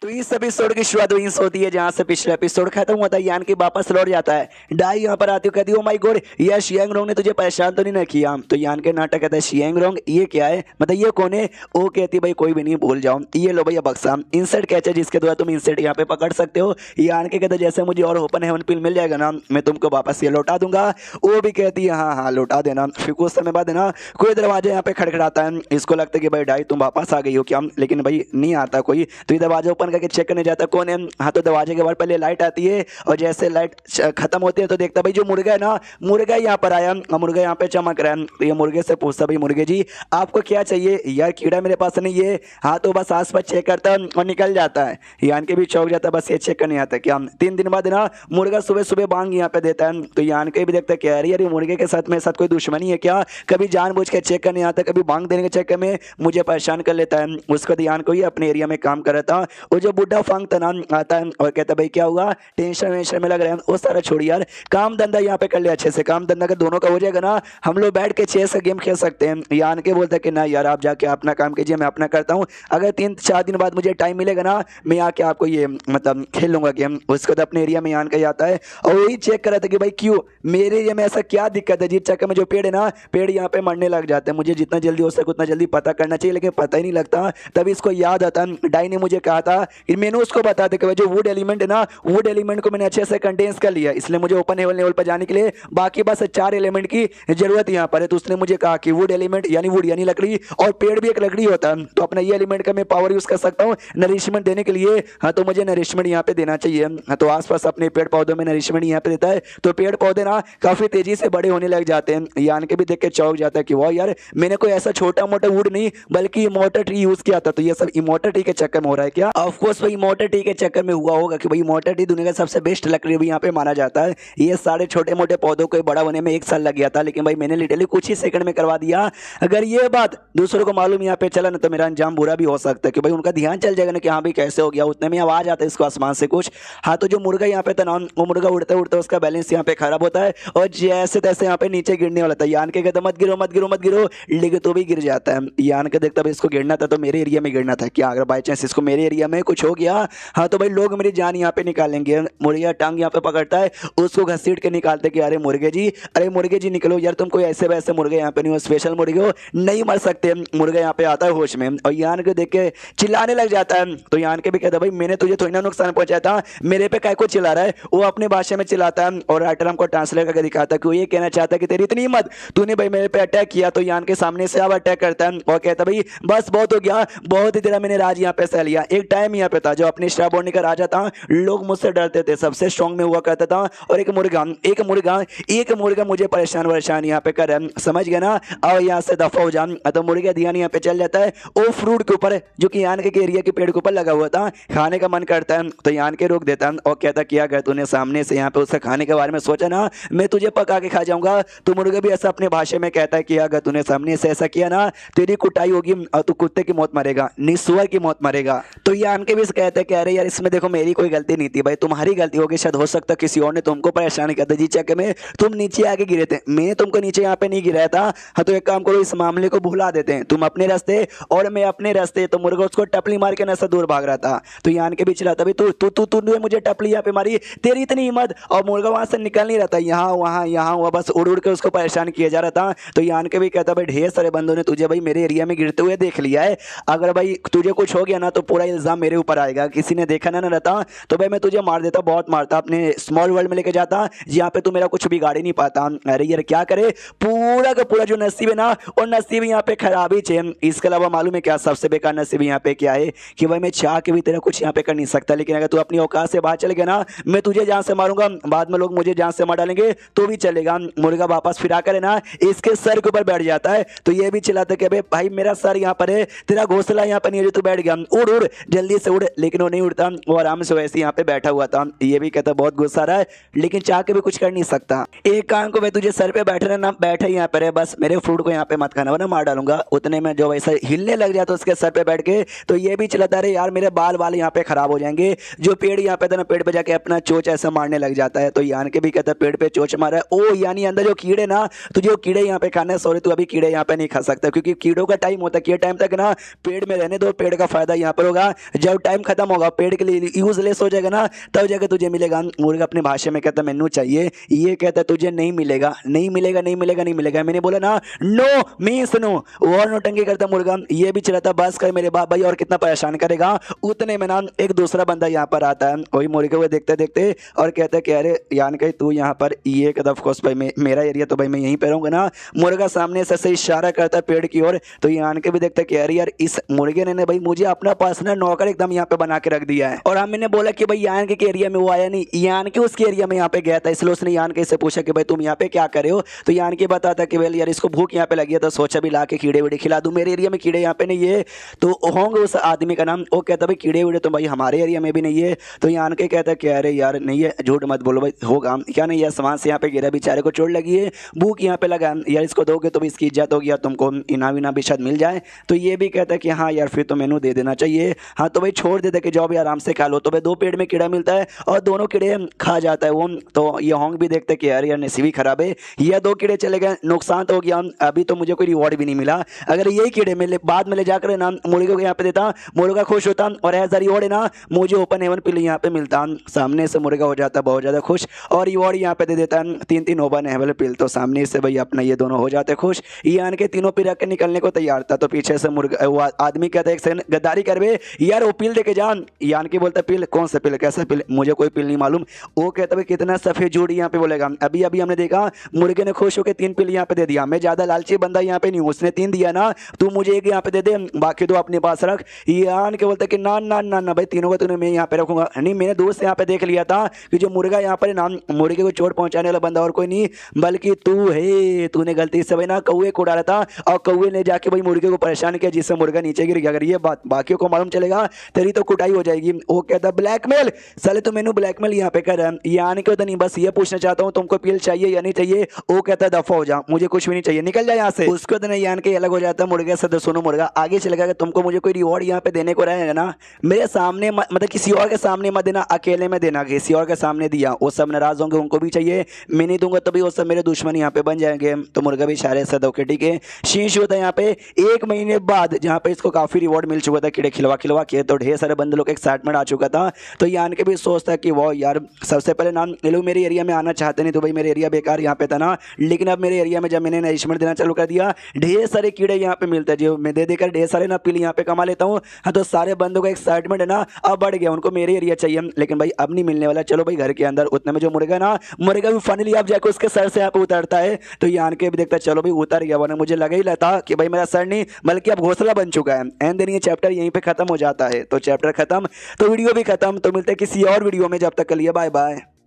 तो इस एपिसोड की शुरुआत वहीं से होती है जहां से पिछला एपिसोड खत्म हुआ था। यान की वापस लौट जाता है। डाई यहाँ पर आती है, कहती है ओ माय गॉड, यह शियांग रोंग ने तुझे परेशान तो नहीं ना किया। तो यान के नाटक कहता है शियांग रोंग ये क्या है, मतलब ये कौन है। वो कहती है भाई कोई भी नहीं, भूल जाओ, ये लो भैया बक्सा इंसर्ट कैचर जिसके द्वारा तुम इंसर्ट यहाँ पे पकड़ सकते हो। यान के कहते जैसे मुझे और ओपन हेवन पिल मिल जाएगा ना, मैं तुमको वापस ये लौटा दूंगा। वो भी कहती है हाँ हाँ लौटा देना। फिर कुछ समय बाद है ना कोई दरवाजा यहाँ पे खड़खड़ाता है। इसको लगता है कि भाई डाई तुम वापस आ गई हो क्या, लेकिन भाई नहीं आता कोई। तो ये दरवाजा ओपन करके चेक करने जाता कौन है। हाँ तो दरवाजे के बाहर पहले लाइट आती है और जैसे लाइट खत्म होती है तो देखता भाई जो मुर्गा है ना, मुर्गा यहाँ पर आया और मुर्गा यहाँ पे चमक रहा है। तो ये मुर्गे से पूछता भाई मुर्गे जी आपको क्या चाहिए। यार कीड़ा मेरे पास नहीं है। हाँ तो बस आसपास चेक करता है और निकल जाता है। यान के भी चौक जाता है, बस ये चेक करने आता है क्या। 3 दिन बाद ना मुर्गा सुबह सुबह बांग यहाँ पे देता है। तो यान के भी देखता है क्या यार ये मुर्गे के साथ मेरे साथ कोई दुश्मनी है क्या, कभी जानबूझ के चेक करने आता है, कभी बांग देने के चक्कर में मुझे परेशान कर लेता है। उसका ध्यान को ही अपने एरिया में काम कर रहा था। वो जो बुढ़ा फंग तना आता है और कहता भाई क्या हुआ, टेंशन वेंशन में लग रहे हैं। वो सारा छोड़ यार, काम धंधा यहाँ पे कर ले अच्छे से। काम धंधा का दोनों का हो जाएगा ना, हम लोग बैठ के चेस का गेम खेल सकते हैं। यान के बोलता है कि ना यार आप जाके अपना काम कीजिए, मैं अपना करता हूँ। अगर 3-4 दिन बाद मुझे टाइम मिलेगा ना, मैं आके आपको ये मतलब खेल लूंगा गेम। उसके बाद अपने एरिया में यान का आता है और वही चेक कर रहा था कि भाई क्यों मेरे एरिया में ऐसा क्या दिक्कत है जिस चक्कर में जो पेड़ है ना, पेड़ यहाँ पे मरने लग जाते हैं। मुझे जितना जल्दी हो सके उतना जल्दी पता करना चाहिए, लेकिन पता ही नहीं लगता। तभी इसको याद आता डाई ने मुझे कहा था कि मैंने उसको बता था कि जो वुड एलिमेंट है ना, वुड एलिमेंट को मैंने अच्छे से कंडेंस कर लिया, इसलिए मुझे ओपन लेवल पर जाने के लिए बाकी बस 4 एलिमेंट की जरूरत यहाँ पर है। तो उसने मुझे कहा कि वुड एलिमेंट यानी वुड यानी लकड़ी, और पेड़ भी एक लकड़ी होता है। तो अपना ये एलिमेंट का मैं पावर यूज कर सकता हूँ नरिशमेंट देने के लिए। हाँ तो मुझे नरिशमेंट यहाँ पे देना चाहिए। हाँ तो आसपास अपने पेड़ पौधों में नरिशमेंट यहाँ पे देता है। तो पेड़ पौधे ना काफी तेजी से बड़े होने लग जाते हैं। यान के भी देख के चौंक जाता है कि वाह यार मैंने कोई ऐसा छोटा मोटा वुड नहीं बल्कि इमोर्टल ट्री यूज किया था। तो ये सब इमोर्टल ट्री के चक्कर में हो रहा है क्या। ऑफ कोर्स भाई इमोर्टल ट्री के चक्कर में हुआ होगा कि भाई इमोर्टल ट्री दुनिया का सबसे बेस्ट लकड़ी भी यहाँ पे माना जाता है। ये सारे छोटे मोटे पौधों को बड़ा होने में 1 साल लग गया था, लेकिन भाई मैंने लिटरली कुछ ही सेकंड में करवा दिया। अगर ये बात दूसरों को मालूम यहाँ पे चला ना तो मेरा अंजाम बुरा भी हो सकता है कि भाई उनका ध्यान चल जाएगा ना कि हाँ भाई कैसे हो गया। उतने में आवाज आता है इसको आसमान से कुछ। हाँ तो जो मुर्गा यहाँ पे था ना, वो मुर्गा उड़ते उड़ते उसका बैलेंस यहाँ पे खराब होता है और जैसे तैसे यहाँ पे नीचे गिरने वाला था। यान के कहता मत गिरो मत गिरो मत गिरो, लेकिन तो भी गिर जाता है। यान के देखता भाई इसको गिरना था तो मेरे एरिया में गिरना था क्या, अगर बाई चांस इसको मेरे एरिया में कुछ हो गया हाँ तो भाई लोग मेरी जान यहाँ पे निकालेंगे। मुर्गा टांग यहाँ पे पकड़ता है, उसको घसीट के निकालते कि अरे मुर्गे जी निकलो यार, तुम कोई ऐसे वैसे मुर्गे यहाँ पे नहीं हो, स्पेशल मुर्गे हो, नहीं मर सकते। मुर्गा यहाँ पे आता है होश में और यान के देख के चिल्लाने लग जाता है। तो यान के भी कहता भाई मैंने तुझे थोड़ी ना नुकसान पहुंचाया था, मेरे पे काय को चिल्ला रहा है। वो अपने भाषा में चिल्लाता है और राइटर हमको ट्रांसलेट करके दिखाता है कि वो ये कहना चाहता है कि तेरी इतनी हिम्मत, तूने भाई मेरे पे अटैक किया। तो यान के सामने से अब अटैक करता है और कहता भाई बस बहुत हो गया, बहुत ही तेरा मैंने राज यहाँ पे सह लिया। एक टाइम यहाँ पे था जो अपने श्राबोर्नी का राजा था, लोग मुझसे डरते थे, सबसे स्ट्रॉन्ग में हुआ करता था। और एक मुर्गा मुझे परेशान यहाँ पे कर, समझ गया ना, और यहाँ से दफा हो जा। तो मुर्गा ध्यान यहाँ पे चल जाता है वो फ्रूट के ऊपर जो कि यान के एरिया के पेड़ के ऊपर लगा हुआ था। खाने का मन करता है तो यान के रोक देता है और कहता क्या अगर तूने सामने से यहाँ पे उसका खाने के बारे में सोचा ना, मैं तुझे पका के खा जाऊंगा। तो मुर्गा भी ऐसा अपने भाषा में कहता है कि अगर तूने सामने से ऐसा किया ना तेरी कुटाई होगी और तू कुत्ते की मौत मरेगा, निस्वर की मौत मरेगा। तो यान के भी कहते हैं कि अरे यार इसमें देखो मेरी कोई गलती नहीं थी भाई, तुम्हारी गलती होगी, शायद हो सकता किसी और ने तुमको परेशान किया था जिस चक्कर में तुम नीचे आके गिरे थे, मैंने तुमको नीचे यहाँ पे नहीं गिराया था। हाँ तो एक काम करो इस मामले को भुला देते हैं, तुम अपने रास्ते और मैं अपने रास्ते। तो मुर्गा उसको टपली मार के नशा दूर भाग रहा था। तो यान के भी चिल्लाता भाई तू तू तू तूने मुझे टपली यहाँ पे मारी, तेरी इतनी हिम्मत। और मुर्गा वहां से निकल नहीं रहा था, यहाँ वहां बस उड़ उड़ के उसको परेशान किया जा रहा था। तो यान के भी कहता भाई ढेर सारे बंदों ने तुझे भाई मेरे एरिया में गिरते हुए देख लिया है, अगर भाई तुझे कुछ हो गया ना तो पूरा इल्जाम मेरे ऊपर आएगा, किसी ने देखा ना रहता तो भाई मैं तुझे मार देता, बहुत मारता, अपने स्मॉल वर्ल्ड में लेके जाता जहाँ पे तू मेरा कुछ बिगाड़ ही नहीं पाता। अरे यार क्या करे, पूरा का पूरा जो नसीब है ना और नसीब यहाँ पे खराब ही चाहिए। इसके अलावा मालूम है क्या सबसे बेकार नसीब यहाँ पे क्या है कि भाई मैं चाह के भी तेरा कुछ यहाँ पे कर नहीं सकता, लेकिन अगर तू अपनी औकात से बाहर चल गया ना मैं तुझे जान से मारूंगा, बाद में लोग मुझे जान से मार डालेंगे तो भी चलेगा। मुर्गा वापस फिरा कर है ना इसके सर के ऊपर बैठ जाता है। तो ये भी चिल्लाता है कि भाई मेरा सर यहाँ पर है, तेरा घोंसला यहाँ पर नहीं है, तू बैठ गया, उड़ उड़ जल्दी से उड़। लेकिन वो नहीं उड़ता, वो आराम से वैसे यहाँ पे बैठा हुआ था। ये भी कहता बहुत गुस्सा रहा है लेकिन चाह के भी कुछ कर नहीं सकता। एक काम को भाई तुझे सर पे बैठना ना बैठे यहाँ पर है, बस मेरे फ्रूट को यहाँ पे मत खाना वरना मार डालूंगा। उतने में जो वैसा हिलने लग जाता उसके सर पे बैठ के, तो ये भी चिल्लाता है यार मेरे बाल यहाँ पे खराब हो जाएंगे। जो पेड़ यहाँ पे था ना पेड़ पे जाके अपना चोच ऐसा मारने लग जाता है। तो यान के भी कहता है पेड़ पे चोच मारा है, ओ यानी अंदर जो कीड़े ना तुझे वो कीड़े यहाँ पे खाने, सॉरी तू अभी कीड़े यहाँ पे नहीं खा सकता क्योंकि कीड़ों का टाइम होता है, टाइम तक ना पेड़ में रहने दो, पेड़ का फायदा यहाँ पर होगा। जब टाइम खत्म होगा, पेड़ के लिए यूजलेस हो जाएगा ना, तब जाकर तुझे मिलेगा। मुर्गा अपनी भाषा में कहता मैनू चाहिए, ये कहता तुझे नहीं मिलेगा, नहीं मिलेगा, नहीं मिलेगा, नहीं मिलेगा। मैंने बोला ना नो मीन्स नो। और नौटंकी करता मुर्गा, ये भी चला था बस कर मेरे बाप भाई, और कितना परेशान करेगा। उतने में ना एक दूसरा बंदा यहाँ पर आता है, वही मुर्गे को देखते देखते और कहता है कि अरे यान कहीं तू यहाँ पर, ये कहता ऑफ कोर्स भाई मेरा एरिया तो भाई मैं यहीं पे रहूंगा ना। मुर्गा सामने से इशारा करता है पेड़ की ओर, तो यान के भी देखता है कि अरे यार इस मुर्गे ने भाई मुझे अपना पर्सनल नौकर एकदम यहाँ पे बना के रख दिया है। और हम मैंने बोला कि भाई यान के एरिया में वो आया नहीं, यान के उसके एरिया में यहाँ पे गया था, इसलिए उसने यान के से पूछा कि भाई तुम यहाँ पे क्या कर रहे हो। तो यान के बताता कि भाई यार इसको भूख यहाँ पे लगी है, तो सोचा भी ला के कीड़े वीड़े खिला दूं, मेरे एरिया में कीड़े यहाँ पे नहीं है। तो होंगे उस आदमी का नाम, वो कहता भाई कीड़े वीड़े तो भाई हमारे एरिया में भी नहीं है। तो यान के कहता कि अरे यार नहीं है, झूठ मत बोलो भाई, होगा क्या नहीं है, सामान से यहाँ पे गिरा, बेचारे को चोट लगी है, भूख यहाँ पे लगा यार, इसको दोगे तो भी इसकी इज्जत होगी, तुमको इनाम विनाम भी शायद मिल जाए। तो ये भी कहता है कि हाँ यार फिर तो मैनू दे देना चाहिए। हाँ तो भाई छोड़ देते कि जाओ भी आराम से खा लो। तो भाई 2 पेड़ में कीड़ा मिलता है और दोनों कीड़े खा जाता है वो। तो ये होंग भी देखते कि यार नसीब ही खराब है, ये 2 कीड़े चले गए, नुकसान तो हो गया, अभी तो मुझे कोई रिवॉर्ड भी नहीं मिला। अगर यही कीड़े मिले बाद में ले जाकर ना मुर्गे को यहाँ पे देता, मुर्गा खुश होता, और एज अ रिवॉर्ड है ना मुझे ओपन हेवन पिल यहाँ पे मिलता। सामने से मुर्गा हो जाता बहुत ज़्यादा खुश, और रिवॉर्ड यहाँ पे दे देता 3 ओपन हेवन पिल। तो सामने से भाई अपना ये दोनों हो जाते खुश, ये आन के तीनों पिल रख के निकलने को तैयार था। तो पीछे से मुर्गा वो आदमी कहता है एक सेकंड गद्दारी कर बे यार, वो पिल देके जान। यान के बोलता पिल कौन सा पिल, कैसा पिल, मुझे कोई पिल नहीं मालूम। वो कहता है कितना सफेद झूठ यहाँ पे बोलेगा, अभी अभी हमने देखा मुर्गे ने खुश होकर 3 पिल यहाँ पे दे दिया, मैं ज्यादा लालची बंदा यहाँ पे नहीं हूँ, उसने 3 दिया ना, तू मुझे 1 यहाँ पे दे दे, बाकी 2 अपने पास रख। यान के बोलता कि ना ना ना ना भाई, तीनों का तूने मैं यहाँ पे रखूंगा नहीं। मैंने दोस्त यहाँ पे देख लिया था कि जो मुर्गा यहाँ पर ना, मुर्गे को चोट पहुंचाने वाला बंदा और कोई नहीं बल्कि तू है। तूने गलती से भाई ना कौवे को डाला था, और कौवे ने जाके भाई मुर्गे को परेशान किया, जिससे मुर्गा नीचे गिर गया। अगर ये बात बाकियों को मालूम चलेगा तेरी तो कुटाई हो जाएगी। वो कहता ब्लैकमेल, साले तो मैंने ब्लैकमेल यहाँ पे कर, यानी कि नहीं बस ये पूछना चाहता हूँ तुमको पिल चाहिए या नहीं चाहिए। वो कहता दफा हो जा, मुझे कुछ भी नहीं चाहिए, निकल जाए यहाँ से। उसको तो नहीं यान के अलग हो जाता मुर्गे से। तो सुनो मुर्गा आगे चलेगा कि तुमको मुझे कोई रिवॉर्ड यहाँ पे देने को रहेगा ना, मेरे सामने मतलब किसी और के सामने मत देना, अकेले में देना, किसी और के सामने दिया वो सब नाराज होंगे, उनको भी चाहिए, मैं नहीं दूंगा तो भी वो सब मेरे दुश्मन यहाँ पे बन जाएंगे। तो मुर्गा भी इशारे से दो के ठीक है। शीश होता है यहाँ पे 1 महीने बाद, जहाँ पे इसको काफी रिवॉर्ड मिल चुका था कीड़े खिलवा खिलवा के, तो ढेर सारे बंदे लोग एक्साइटमेंट आ चुका था। तो यान के भी सोचता कि वो यार सबसे पहले नाम ये लोग मेरे एरिया में आना चाहते नहीं, तो भाई मेरे एरिया बेकार यहाँ पे था ना, लेकिन अब मेरे एरिया में जब मैंने नरिशमेंट देना चालू कर दिया, ढेर सारे कीड़े यहाँ पे मिलते हैं, जो मैं दे देकर ढेर सारे ना पिल यहाँ पे कमा लेता हूँ। हाँ तो सारे बंदों का एक्साइटमेंट है ना अब बढ़ गया, उनको मेरे एरिया चाहिए, लेकिन भाई अब नहीं मिलने वाला। चलो भाई घर के अंदर उतने में जो मुर्गा ना, मुर्गा भी फाइनली आप जाकर उसके सर से यहाँ पे उतरता है। तो यान के भी देखता है चलो भाई उतर गया, वरना मुझे लगा ही था कि भाई मेरा सर नहीं बल्कि अब घोंसला बन चुका है। एंड देन ये चैप्टर यहीं पे खत्म हो जाता है। तो चैप्टर खत्म तो वीडियो भी खत्म। तो मिलते हैं किसी और वीडियो में, जब तक के लिए बाय बाय।